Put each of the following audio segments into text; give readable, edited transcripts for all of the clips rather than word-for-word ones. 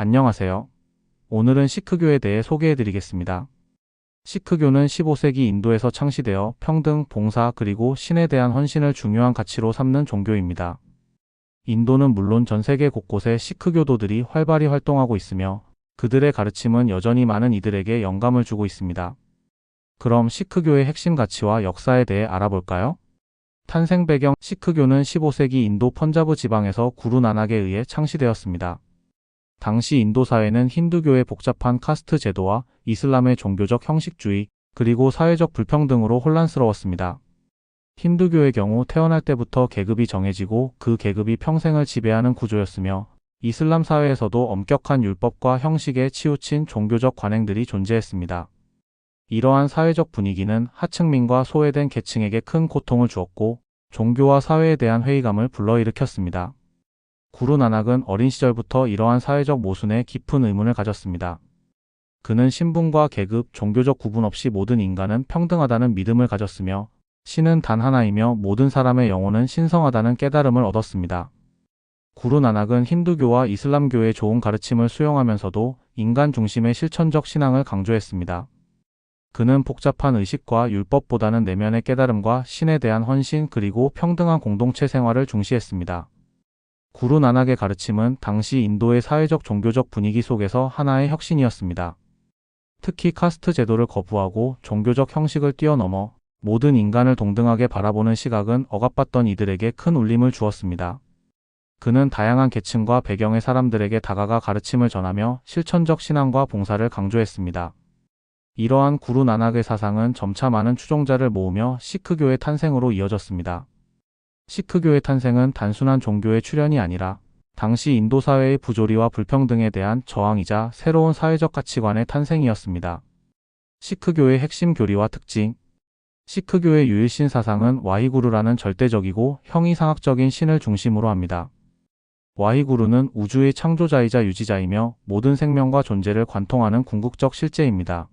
안녕하세요. 오늘은 시크교에 대해 소개해 드리겠습니다. 시크교는 15세기 인도에서 창시되어 평등, 봉사, 그리고 신에 대한 헌신을 중요한 가치로 삼는 종교입니다. 인도는 물론 전 세계 곳곳에 시크교도들이 활발히 활동하고 있으며 그들의 가르침은 여전히 많은 이들에게 영감을 주고 있습니다. 그럼 시크교의 핵심 가치와 역사에 대해 알아볼까요? 탄생 배경: 시크교는 15세기 인도 펀자브 지방에서 구루 나낙에 의해 창시되었습니다. 당시 인도 사회는 힌두교의 복잡한 카스트 제도와 이슬람의 종교적 형식주의, 그리고 사회적 불평등으로 혼란스러웠습니다. 힌두교의 경우 태어날 때부터 계급이 정해지고 그 계급이 평생을 지배하는 구조였으며, 이슬람 사회에서도 엄격한 율법과 형식에 치우친 종교적 관행들이 존재했습니다. 이러한 사회적 분위기는 하층민과 소외된 계층에게 큰 고통을 주었고, 종교와 사회에 대한 회의감을 불러일으켰습니다. 구루 나낙은 어린 시절부터 이러한 사회적 모순에 깊은 의문을 가졌습니다. 그는 신분과 계급, 종교적 구분 없이 모든 인간은 평등하다는 믿음을 가졌으며, 신은 단 하나이며 모든 사람의 영혼은 신성하다는 깨달음을 얻었습니다. 구루 나낙은 힌두교와 이슬람교의 좋은 가르침을 수용하면서도 인간 중심의 실천적 신앙을 강조했습니다. 그는 복잡한 의식과 율법보다는 내면의 깨달음과 신에 대한 헌신, 그리고 평등한 공동체 생활을 중시했습니다. 구루 나낙의 가르침은 당시 인도의 사회적 종교적 분위기 속에서 하나의 혁신이었습니다. 특히 카스트 제도를 거부하고 종교적 형식을 뛰어넘어 모든 인간을 동등하게 바라보는 시각은 억압받던 이들에게 큰 울림을 주었습니다. 그는 다양한 계층과 배경의 사람들에게 다가가 가르침을 전하며 실천적 신앙과 봉사를 강조했습니다. 이러한 구루 나낙의 사상은 점차 많은 추종자를 모으며 시크교의 탄생으로 이어졌습니다. 시크교의 탄생은 단순한 종교의 출현이 아니라 당시 인도 사회의 부조리와 불평등에 대한 저항이자 새로운 사회적 가치관의 탄생이었습니다. 시크교의 핵심 교리와 특징: 시크교의 유일신 사상은 와히구루라는 절대적이고 형이상학적인 신을 중심으로 합니다. 와히구루는 우주의 창조자이자 유지자이며 모든 생명과 존재를 관통하는 궁극적 실제입니다.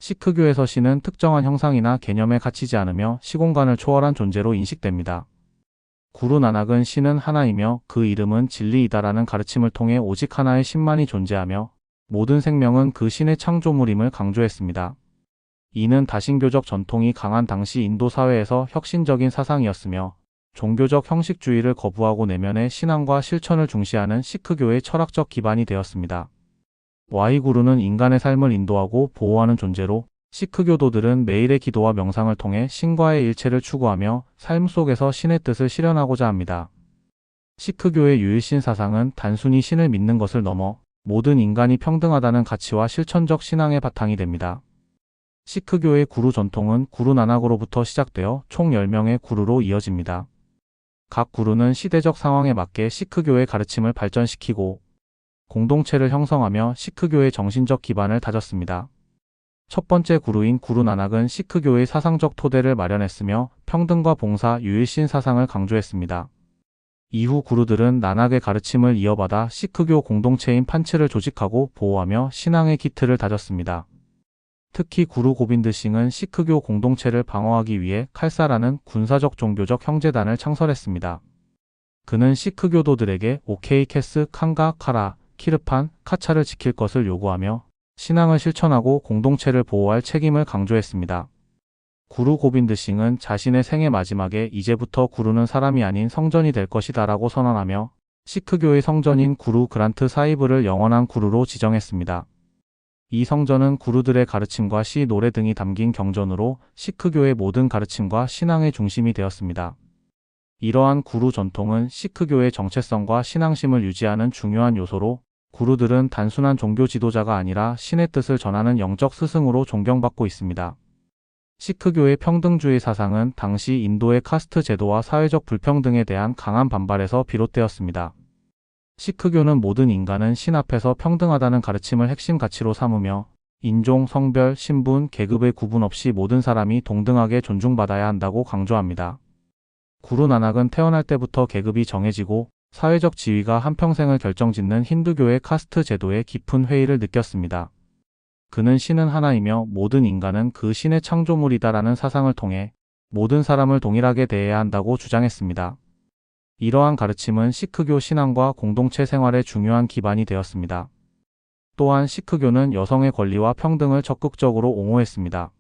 시크교에서 신은 특정한 형상이나 개념에 갇히지 않으며 시공간을 초월한 존재로 인식됩니다. 구루 나낙은 신은 하나이며 그 이름은 진리이다라는 가르침을 통해 오직 하나의 신만이 존재하며 모든 생명은 그 신의 창조물임을 강조했습니다. 이는 다신교적 전통이 강한 당시 인도 사회에서 혁신적인 사상이었으며, 종교적 형식주의를 거부하고 내면의 신앙과 실천을 중시하는 시크교의 철학적 기반이 되었습니다. 와히구루는 인간의 삶을 인도하고 보호하는 존재로, 시크교도들은 매일의 기도와 명상을 통해 신과의 일체를 추구하며 삶 속에서 신의 뜻을 실현하고자 합니다. 시크교의 유일신 사상은 단순히 신을 믿는 것을 넘어 모든 인간이 평등하다는 가치와 실천적 신앙의 바탕이 됩니다. 시크교의 구루 전통은 구루 나낙으로부터 시작되어 총 10명의 구루로 이어집니다. 각 구루는 시대적 상황에 맞게 시크교의 가르침을 발전시키고 공동체를 형성하며 시크교의 정신적 기반을 다졌습니다. 첫 번째 구루인 구루 나낙은 시크교의 사상적 토대를 마련했으며 평등과 봉사, 유일신 사상을 강조했습니다. 이후 구루들은 나낙의 가르침을 이어받아 시크교 공동체인 판츠를 조직하고 보호하며 신앙의 기틀을 다졌습니다. 특히 구루 고빈드 싱은 시크교 공동체를 방어하기 위해 칼사라는 군사적 종교적 형제단을 창설했습니다. 그는 시크교도들에게 오케이 캐스, 칸가, 카라, 키르판, 카차를 지킬 것을 요구하며 신앙을 실천하고 공동체를 보호할 책임을 강조했습니다. 구루 고빈드 싱은 자신의 생애 마지막에 이제부터 구루는 사람이 아닌 성전이 될 것이다 라고 선언하며 시크교의 성전인 구루 그란트 사히브를 영원한 구루로 지정했습니다. 이 성전은 구루들의 가르침과 시, 노래 등이 담긴 경전으로 시크교의 모든 가르침과 신앙의 중심이 되었습니다. 이러한 구루 전통은 시크교의 정체성과 신앙심을 유지하는 중요한 요소로, 구루들은 단순한 종교 지도자가 아니라 신의 뜻을 전하는 영적 스승으로 존경받고 있습니다. 시크교의 평등주의 사상은 당시 인도의 카스트 제도와 사회적 불평등에 대한 강한 반발에서 비롯되었습니다. 시크교는 모든 인간은 신 앞에서 평등하다는 가르침을 핵심 가치로 삼으며 인종, 성별, 신분, 계급의 구분 없이 모든 사람이 동등하게 존중받아야 한다고 강조합니다. 구루 나낙은 태어날 때부터 계급이 정해지고 사회적 지위가 한평생을 결정짓는 힌두교의 카스트 제도에 깊은 회의를 느꼈습니다. 그는 신은 하나이며 모든 인간은 그 신의 창조물이다라는 사상을 통해 모든 사람을 동일하게 대해야 한다고 주장했습니다. 이러한 가르침은 시크교 신앙과 공동체 생활의 중요한 기반이 되었습니다. 또한 시크교는 여성의 권리와 평등을 적극적으로 옹호했습니다.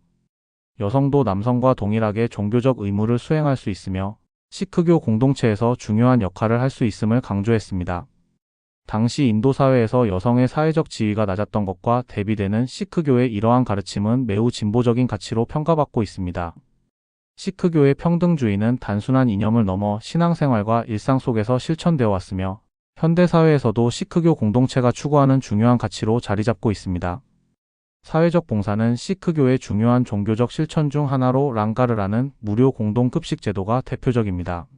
여성도 남성과 동일하게 종교적 의무를 수행할 수 있으며 시크교 공동체에서 중요한 역할을 할 수 있음을 강조했습니다. 당시 인도 사회에서 여성의 사회적 지위가 낮았던 것과 대비되는 시크교의 이러한 가르침은 매우 진보적인 가치로 평가받고 있습니다. 시크교의 평등주의는 단순한 이념을 넘어 신앙생활과 일상 속에서 실천되어 왔으며 현대 사회에서도 시크교 공동체가 추구하는 중요한 가치로 자리 잡고 있습니다. 사회적 봉사는 시크교의 중요한 종교적 실천 중 하나로 랑가르라는 무료 공동급식 제도가 대표적입니다.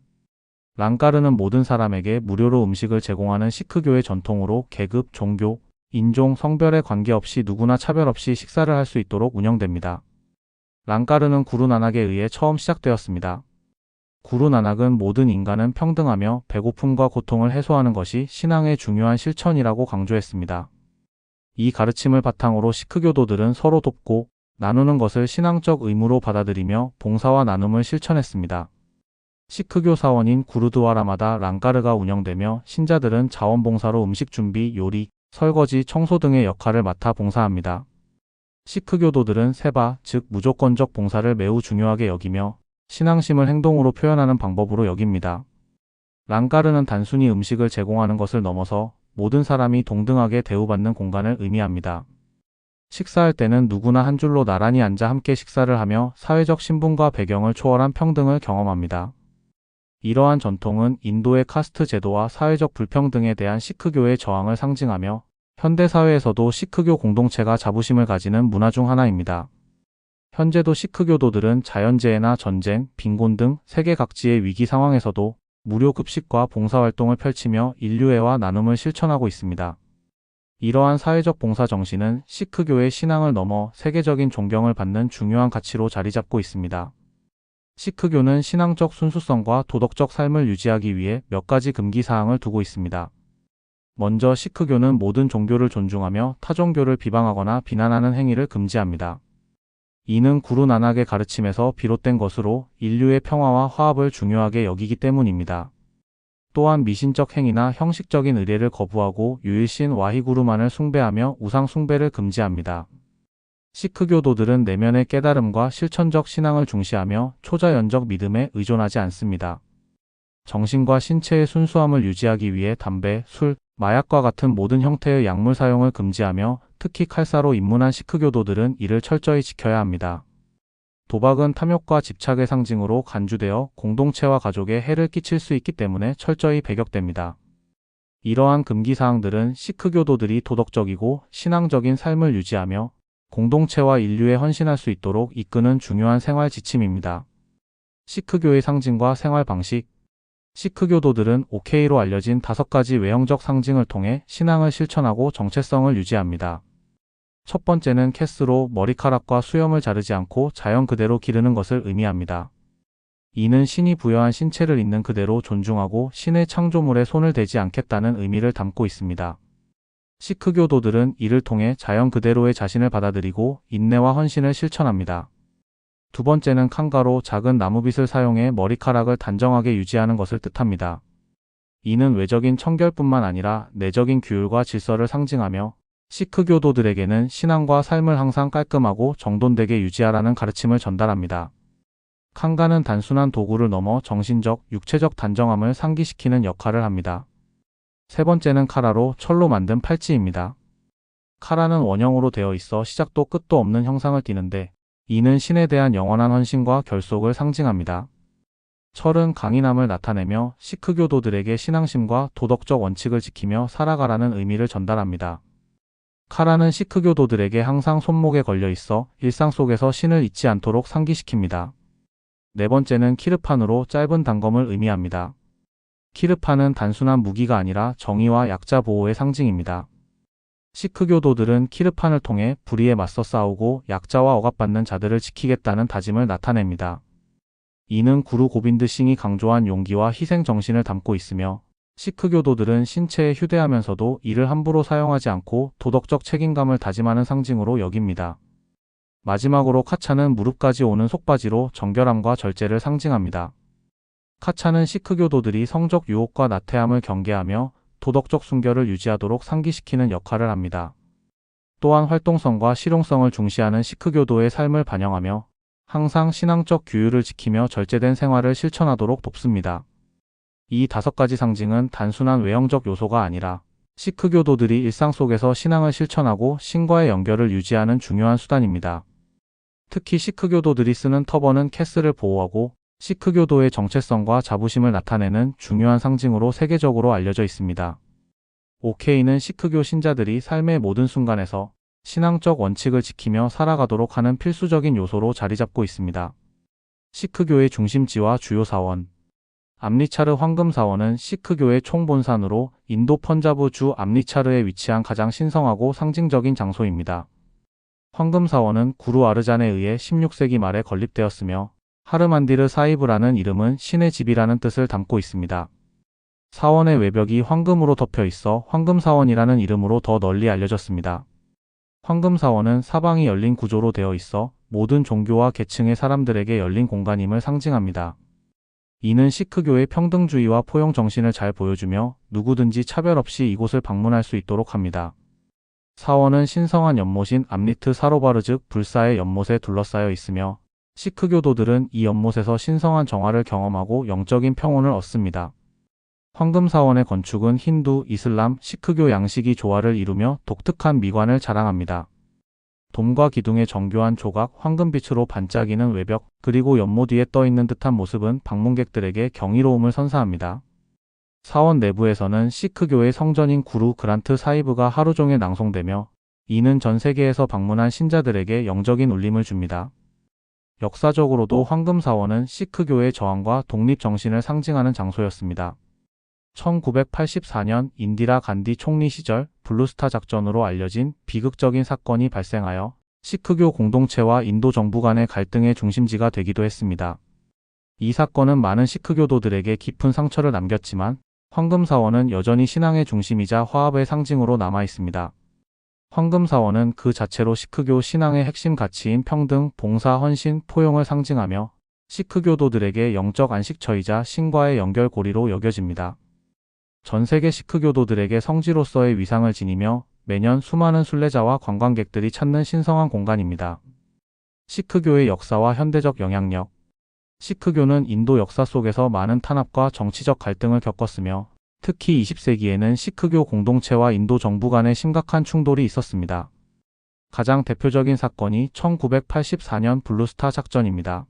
랑가르는 모든 사람에게 무료로 음식을 제공하는 시크교의 전통으로 계급, 종교, 인종, 성별에 관계없이 누구나 차별 없이 식사를 할 수 있도록 운영됩니다. 랑가르는 구루 나낙에 의해 처음 시작되었습니다. 구루 나낙은 모든 인간은 평등하며 배고픔과 고통을 해소하는 것이 신앙의 중요한 실천이라고 강조했습니다. 이 가르침을 바탕으로 시크교도들은 서로 돕고 나누는 것을 신앙적 의무로 받아들이며 봉사와 나눔을 실천했습니다. 시크교 사원인 구르드와라마다 랑가르가 운영되며 신자들은 자원봉사로 음식 준비, 요리, 설거지, 청소 등의 역할을 맡아 봉사합니다. 시크교도들은 세바, 즉 무조건적 봉사를 매우 중요하게 여기며 신앙심을 행동으로 표현하는 방법으로 여깁니다. 랑가르는 단순히 음식을 제공하는 것을 넘어서 모든 사람이 동등하게 대우받는 공간을 의미합니다. 식사할 때는 누구나 한 줄로 나란히 앉아 함께 식사를 하며 사회적 신분과 배경을 초월한 평등을 경험합니다. 이러한 전통은 인도의 카스트 제도와 사회적 불평등에 대한 시크교의 저항을 상징하며 현대 사회에서도 시크교 공동체가 자부심을 가지는 문화 중 하나입니다. 현재도 시크교도들은 자연재해나 전쟁, 빈곤 등 세계 각지의 위기 상황에서도 무료 급식과 봉사활동을 펼치며 인류애와 나눔을 실천하고 있습니다. 이러한 사회적 봉사 정신은 시크교의 신앙을 넘어 세계적인 존경을 받는 중요한 가치로 자리 잡고 있습니다. 시크교는 신앙적 순수성과 도덕적 삶을 유지하기 위해 몇 가지 금기 사항을 두고 있습니다. 먼저 시크교는 모든 종교를 존중하며 타 종교를 비방하거나 비난하는 행위를 금지합니다. 이는 구루 나낙의 가르침에서 비롯된 것으로 인류의 평화와 화합을 중요하게 여기기 때문입니다. 또한 미신적 행위나 형식적인 의례를 거부하고 유일신 와히구루만을 숭배하며 우상 숭배를 금지합니다. 시크교도들은 내면의 깨달음과 실천적 신앙을 중시하며 초자연적 믿음에 의존하지 않습니다. 정신과 신체의 순수함을 유지하기 위해 담배, 술, 마약과 같은 모든 형태의 약물 사용을 금지하며 특히 칼사로 입문한 시크교도들은 이를 철저히 지켜야 합니다. 도박은 탐욕과 집착의 상징으로 간주되어 공동체와 가족에 해를 끼칠 수 있기 때문에 철저히 배격됩니다. 이러한 금기사항들은 시크교도들이 도덕적이고 신앙적인 삶을 유지하며 공동체와 인류에 헌신할 수 있도록 이끄는 중요한 생활 지침입니다. 시크교의 상징과 생활 방식. 시크교도들은 오케이로 알려진 5가지 외형적 상징을 통해 신앙을 실천하고 정체성을 유지합니다. 첫 번째는 캐스로 머리카락과 수염을 자르지 않고 자연 그대로 기르는 것을 의미합니다. 이는 신이 부여한 신체를 있는 그대로 존중하고 신의 창조물에 손을 대지 않겠다는 의미를 담고 있습니다. 시크교도들은 이를 통해 자연 그대로의 자신을 받아들이고 인내와 헌신을 실천합니다. 두 번째는 칸가로 작은 나무빗을 사용해 머리카락을 단정하게 유지하는 것을 뜻합니다. 이는 외적인 청결뿐만 아니라 내적인 규율과 질서를 상징하며 시크교도들에게는 신앙과 삶을 항상 깔끔하고 정돈되게 유지하라는 가르침을 전달합니다. 칸가는 단순한 도구를 넘어 정신적, 육체적 단정함을 상기시키는 역할을 합니다. 세 번째는 카라로 철로 만든 팔찌입니다. 카라는 원형으로 되어 있어 시작도 끝도 없는 형상을 띠는데 이는 신에 대한 영원한 헌신과 결속을 상징합니다. 철은 강인함을 나타내며 시크교도들에게 신앙심과 도덕적 원칙을 지키며 살아가라는 의미를 전달합니다. 카라는 시크교도들에게 항상 손목에 걸려 있어 일상 속에서 신을 잊지 않도록 상기시킵니다. 네 번째는 키르판으로 짧은 단검을 의미합니다. 키르판은 단순한 무기가 아니라 정의와 약자 보호의 상징입니다. 시크교도들은 키르판을 통해 불의에 맞서 싸우고 약자와 억압받는 자들을 지키겠다는 다짐을 나타냅니다. 이는 구루 고빈드 싱이 강조한 용기와 희생 정신을 담고 있으며 시크교도들은 신체에 휴대하면서도 이를 함부로 사용하지 않고 도덕적 책임감을 다짐하는 상징으로 여깁니다. 마지막으로 카차는 무릎까지 오는 속바지로 정결함과 절제를 상징합니다. 카차는 시크교도들이 성적 유혹과 나태함을 경계하며 도덕적 순결을 유지하도록 상기시키는 역할을 합니다. 또한 활동성과 실용성을 중시하는 시크교도의 삶을 반영하며 항상 신앙적 규율을 지키며 절제된 생활을 실천하도록 돕습니다. 이 5가지 상징은 단순한 외형적 요소가 아니라 시크교도들이 일상 속에서 신앙을 실천하고 신과의 연결을 유지하는 중요한 수단입니다. 특히 시크교도들이 쓰는 터번은 캐스를 보호하고 시크교도의 정체성과 자부심을 나타내는 중요한 상징으로 세계적으로 알려져 있습니다. OK는 시크교 신자들이 삶의 모든 순간에서 신앙적 원칙을 지키며 살아가도록 하는 필수적인 요소로 자리 잡고 있습니다. 시크교의 중심지와 주요 사원. 암리차르 황금사원은 시크교의 총본산으로 인도 펀자브 주 암리차르에 위치한 가장 신성하고 상징적인 장소입니다. 황금사원은 구루 아르잔에 의해 16세기 말에 건립되었으며 하르만디르 사히브라는 이름은 신의 집이라는 뜻을 담고 있습니다. 사원의 외벽이 황금으로 덮여 있어 황금사원이라는 이름으로 더 널리 알려졌습니다. 황금사원은 사방이 열린 구조로 되어 있어 모든 종교와 계층의 사람들에게 열린 공간임을 상징합니다. 이는 시크교의 평등주의와 포용 정신을 잘 보여주며 누구든지 차별 없이 이곳을 방문할 수 있도록 합니다. 사원은 신성한 연못인 암리트 사로바르 즉 불사의 연못에 둘러싸여 있으며 시크교도들은 이 연못에서 신성한 정화를 경험하고 영적인 평온을 얻습니다. 황금사원의 건축은 힌두, 이슬람, 시크교 양식이 조화를 이루며 독특한 미관을 자랑합니다. 돔과 기둥의 정교한 조각, 황금빛으로 반짝이는 외벽, 그리고 연못 위에 떠있는 듯한 모습은 방문객들에게 경이로움을 선사합니다. 사원 내부에서는 시크교의 성전인 구루 그란트 사히브가 하루 종일 낭송되며 이는 전 세계에서 방문한 신자들에게 영적인 울림을 줍니다. 역사적으로도 황금사원은 시크교의 저항과 독립 정신을 상징하는 장소였습니다. 1984년 인디라 간디 총리 시절 블루스타 작전으로 알려진 비극적인 사건이 발생하여 시크교 공동체와 인도 정부 간의 갈등의 중심지가 되기도 했습니다. 이 사건은 많은 시크교도들에게 깊은 상처를 남겼지만 황금사원은 여전히 신앙의 중심이자 화합의 상징으로 남아 있습니다. 황금사원은 그 자체로 시크교 신앙의 핵심 가치인 평등, 봉사, 헌신, 포용을 상징하며 시크교도들에게 영적 안식처이자 신과의 연결고리로 여겨집니다. 전 세계 시크교도들에게 성지로서의 위상을 지니며 매년 수많은 순례자와 관광객들이 찾는 신성한 공간입니다. 시크교의 역사와 현대적 영향력. 시크교는 인도 역사 속에서 많은 탄압과 정치적 갈등을 겪었으며 특히 20세기에는 시크교 공동체와 인도 정부 간의 심각한 충돌이 있었습니다. 가장 대표적인 사건이 1984년 블루스타 작전입니다.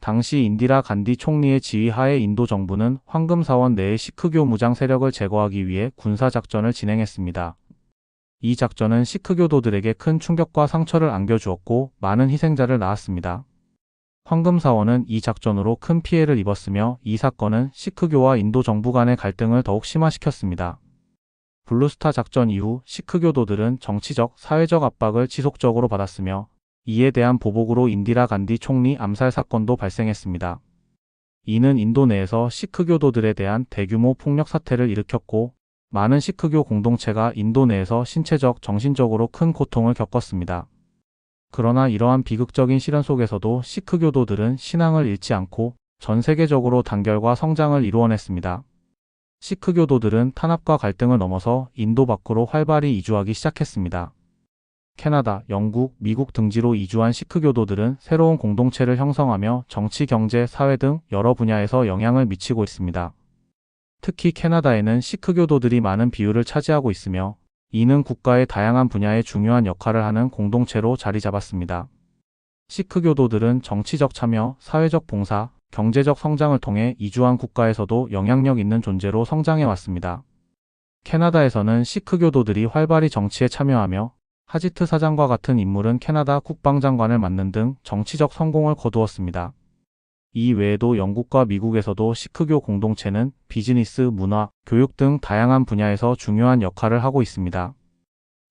당시 인디라 간디 총리의 지휘하에 인도 정부는 황금사원 내의 시크교 무장 세력을 제거하기 위해 군사작전을 진행했습니다. 이 작전은 시크교도들에게 큰 충격과 상처를 안겨주었고 많은 희생자를 낳았습니다. 황금사원은 이 작전으로 큰 피해를 입었으며 이 사건은 시크교와 인도 정부 간의 갈등을 더욱 심화시켰습니다. 블루스타 작전 이후 시크교도들은 정치적, 사회적 압박을 지속적으로 받았으며 이에 대한 보복으로 인디라 간디 총리 암살 사건도 발생했습니다. 이는 인도 내에서 시크교도들에 대한 대규모 폭력 사태를 일으켰고 많은 시크교 공동체가 인도 내에서 신체적, 정신적으로 큰 고통을 겪었습니다. 그러나 이러한 비극적인 시련 속에서도 시크교도들은 신앙을 잃지 않고 전 세계적으로 단결과 성장을 이루어냈습니다. 시크교도들은 탄압과 갈등을 넘어서 인도 밖으로 활발히 이주하기 시작했습니다. 캐나다, 영국, 미국 등지로 이주한 시크교도들은 새로운 공동체를 형성하며 정치, 경제, 사회 등 여러 분야에서 영향을 미치고 있습니다. 특히 캐나다에는 시크교도들이 많은 비율을 차지하고 있으며 이는 국가의 다양한 분야에 중요한 역할을 하는 공동체로 자리 잡았습니다. 시크교도들은 정치적 참여, 사회적 봉사, 경제적 성장을 통해 이주한 국가에서도 영향력 있는 존재로 성장해 왔습니다. 캐나다에서는 시크교도들이 활발히 정치에 참여하며 하지트 사장과 같은 인물은 캐나다 국방장관을 맡는 등 정치적 성공을 거두었습니다. 이 외에도 영국과 미국에서도 시크교 공동체는 비즈니스, 문화, 교육 등 다양한 분야에서 중요한 역할을 하고 있습니다.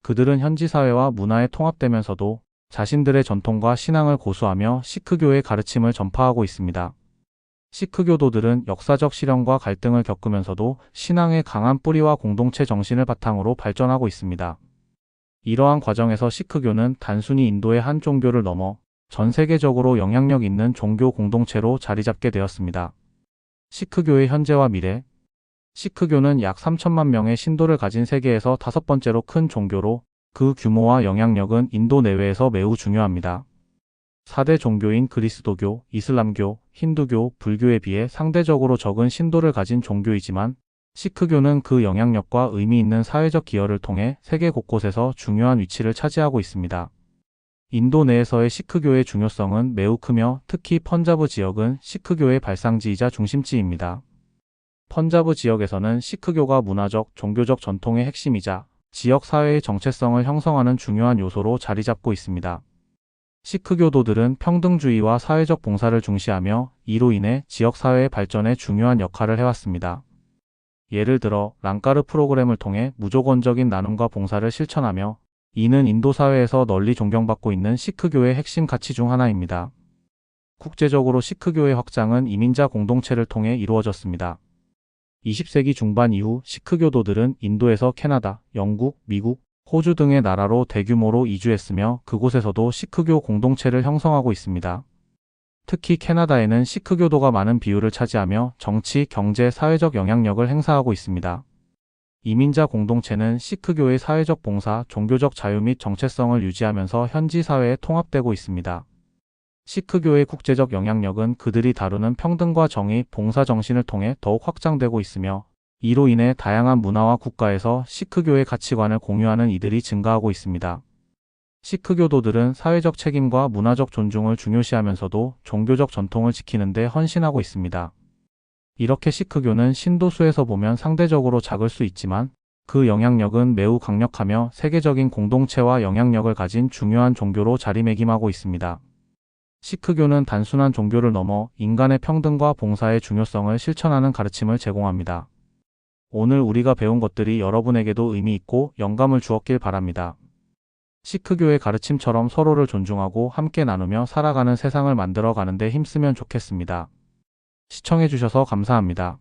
그들은 현지 사회와 문화에 통합되면서도 자신들의 전통과 신앙을 고수하며 시크교의 가르침을 전파하고 있습니다. 시크교도들은 역사적 시련과 갈등을 겪으면서도 신앙의 강한 뿌리와 공동체 정신을 바탕으로 발전하고 있습니다. 이러한 과정에서 시크교는 단순히 인도의 한 종교를 넘어 전 세계적으로 영향력 있는 종교 공동체로 자리 잡게 되었습니다. 시크교의 현재와 미래. 시크교는 약 3천만 명의 신도를 가진 세계에서 5번째로 큰 종교로 그 규모와 영향력은 인도 내외에서 매우 중요합니다. 4대 종교인 그리스도교, 이슬람교, 힌두교, 불교에 비해 상대적으로 적은 신도를 가진 종교이지만 시크교는 그 영향력과 의미 있는 사회적 기여를 통해 세계 곳곳에서 중요한 위치를 차지하고 있습니다. 인도 내에서의 시크교의 중요성은 매우 크며 특히 펀자브 지역은 시크교의 발상지이자 중심지입니다. 펀자브 지역에서는 시크교가 문화적, 종교적 전통의 핵심이자 지역 사회의 정체성을 형성하는 중요한 요소로 자리 잡고 있습니다. 시크교도들은 평등주의와 사회적 봉사를 중시하며 이로 인해 지역 사회의 발전에 중요한 역할을 해왔습니다. 예를 들어 랑카르 프로그램을 통해 무조건적인 나눔과 봉사를 실천하며 이는 인도 사회에서 널리 존경받고 있는 시크교의 핵심 가치 중 하나입니다. 국제적으로 시크교의 확장은 이민자 공동체를 통해 이루어졌습니다. 20세기 중반 이후 시크교도들은 인도에서 캐나다, 영국, 미국, 호주 등의 나라로 대규모로 이주했으며 그곳에서도 시크교 공동체를 형성하고 있습니다. 특히 캐나다에는 시크교도가 많은 비율을 차지하며 정치, 경제, 사회적 영향력을 행사하고 있습니다. 이민자 공동체는 시크교의 사회적 봉사, 종교적 자유 및 정체성을 유지하면서 현지 사회에 통합되고 있습니다. 시크교의 국제적 영향력은 그들이 다루는 평등과 정의, 봉사 정신을 통해 더욱 확장되고 있으며 이로 인해 다양한 문화와 국가에서 시크교의 가치관을 공유하는 이들이 증가하고 있습니다. 시크교도들은 사회적 책임과 문화적 존중을 중요시하면서도 종교적 전통을 지키는 데 헌신하고 있습니다. 이렇게 시크교는 신도수에서 보면 상대적으로 작을 수 있지만 그 영향력은 매우 강력하며 세계적인 공동체와 영향력을 가진 중요한 종교로 자리매김하고 있습니다. 시크교는 단순한 종교를 넘어 인간의 평등과 봉사의 중요성을 실천하는 가르침을 제공합니다. 오늘 우리가 배운 것들이 여러분에게도 의미 있고 영감을 주었길 바랍니다. 시크교의 가르침처럼 서로를 존중하고 함께 나누며 살아가는 세상을 만들어 가는 데 힘쓰면 좋겠습니다. 시청해주셔서 감사합니다.